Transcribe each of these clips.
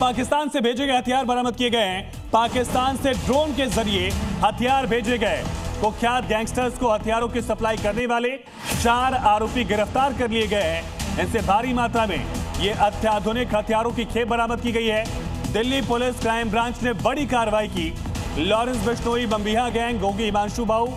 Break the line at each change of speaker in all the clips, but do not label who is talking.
पाकिस्तान से भेजे गए हथियार बरामद किए गए हैं। पाकिस्तान से ड्रोन के जरिए हथियार भेजे गए। कुख्यात गैंगस्टर्स को हथियारों की सप्लाई करने वाले 4 आरोपी गिरफ्तार कर लिए गए हैं। इनसे भारी मात्रा में ये अत्याधुनिक हथियारों की खेप बरामद की गई है। दिल्ली पुलिस क्राइम ब्रांच ने बड़ी कार्रवाई की। लॉरेंस बिश्नोई बम्बिहा गैंग, गोगी हिमांशु बाऊ,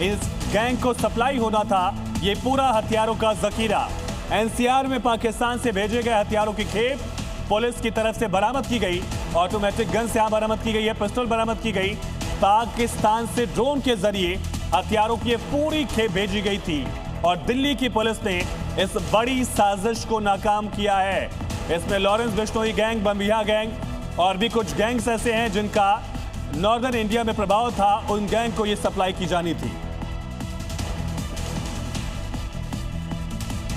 इस गैंग को सप्लाई होना था ये पूरा हथियारों का जखीरा। एनसीआर में पाकिस्तान से भेजे गए हथियारों की खेप पुलिस की तरफ से बरामद की गई। ऑटोमेटिक गन से बरामद की गई है, पिस्टल बरामद की गई। पाकिस्तान से ड्रोन के जरिए हथियारों की पूरी खेप भेजी गई थी और दिल्ली की पुलिस ने इस बड़ी साजिश को नाकाम किया है। इसमें Lawrence Bishnoi gang, Bambiha gang और भी कुछ गैंग्स ऐसे हैं जिनका नॉर्दर्न इंडिया में प्रभाव था। उन गैंग को यह सप्लाई की जानी थी।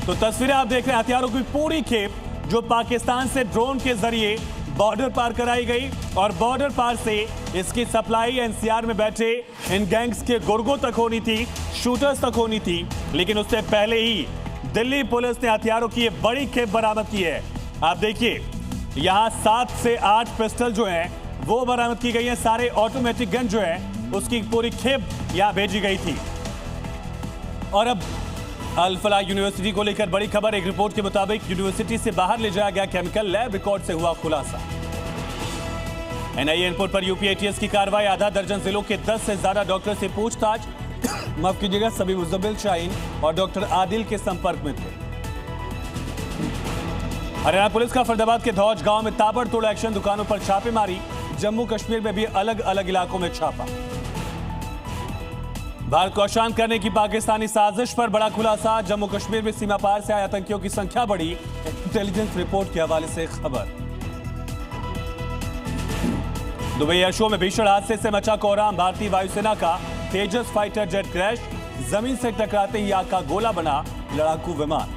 तो तस्वीरें आप देख रहे हैं हथियारों की पूरी खेप जो पाकिस्तान से ड्रोन के जरिए बॉर्डर पार कराई गई और बॉर्डर पार से इसकी सप्लाई एनसीआर में बैठे इन गैंग्स के गुर्गों तक होनी थी, शूटर्स तक होनी थी। लेकिन उससे पहले ही दिल्ली पुलिस ने हथियारों की ये बड़ी खेप बरामद की है। आप देखिए यहां 7 से 8 पिस्टल जो हैं वो बरामद की गई है। सारे ऑटोमेटिक गन जो है उसकी पूरी खेप यहां भेजी गई थी। और अब अल फलाह यूनिवर्सिटी को लेकर बड़ी खबर। एक रिपोर्ट के मुताबिक यूनिवर्सिटी से बाहर ले जाया गया केमिकल लैब रिकॉर्ड से हुआ खुलासा। एनआईए इनपुट पर यूपीएटीएस की कार्रवाई। आधा दर्जन जिलों के 10 से ज्यादा डॉक्टर से पूछताछ। माफ कीजिएगा, सभी मुजम्मिल शाहीन और डॉक्टर आदिल के संपर्क में थे। हरियाणा पुलिस का फरीदाबाद के धौज गांव में ताबड़तोड़ एक्शन, दुकानों पर छापेमारी। जम्मू कश्मीर में भी अलग अलग इलाकों में छापा। भारत को अशांत करने की पाकिस्तानी साजिश पर बड़ा खुलासा। जम्मू कश्मीर में सीमा पार से आए आतंकियों की संख्या बढ़ी। इंटेलिजेंस रिपोर्ट के हवाले से खबर। दुबई एयर शो में भीषण हादसे से मचा कोहराम। भारतीय वायुसेना का तेजस फाइटर जेट क्रैश। जमीन से टकराते ही आग का गोला बना लड़ाकू विमान।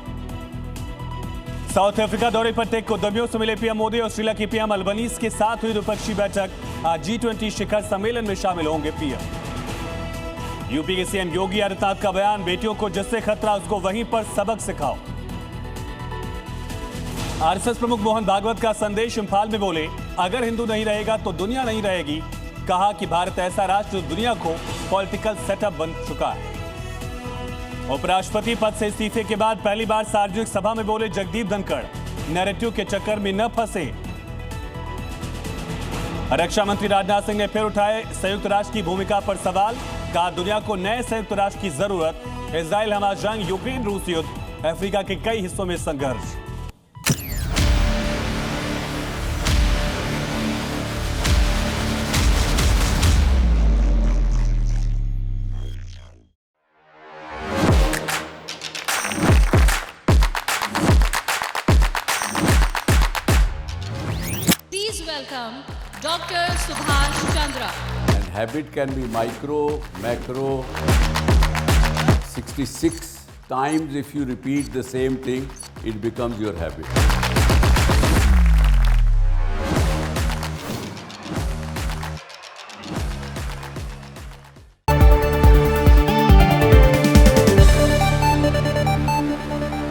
साउथ अफ्रीका दौरे पर टेक उद्यमियों से मिले पीएम मोदी और श्रीलंका की पीएम अल्बनीज के साथ हुई द्विपक्षीय बैठक। आज G20 शिखर सम्मेलन में शामिल होंगे पीएम। यूपी के सीएम योगी आदित्यनाथ का बयान, बेटियों को जिससे खतरा उसको वहीं पर सबक सिखाओ। आरएसएस प्रमुख मोहन भागवत का संदेश, इंफाल में बोले अगर हिंदू नहीं रहेगा तो दुनिया नहीं रहेगी। कहा कि भारत ऐसा राष्ट्र जो दुनिया को पॉलिटिकल सेटअप बन चुका है। उपराष्ट्रपति पद से इस्तीफे के बाद पहली बार सार्वजनिक सभा में बोले जगदीप धनखड़, नैरेटिव के चक्कर में न फंसे। रक्षा मंत्री राजनाथ सिंह ने फिर उठाए संयुक्त राष्ट्र की भूमिका पर सवाल। कहा दुनिया को नए संयुक्त राष्ट्र की जरूरत। इजराइल हमास जंग, यूक्रेन रूस युद्ध, अफ्रीका के कई हिस्सों में संघर्ष।
Please welcome Dr. Subhash Chandra.
And habit can be micro, macro. 66 times if you repeat the same thing, it becomes your habit.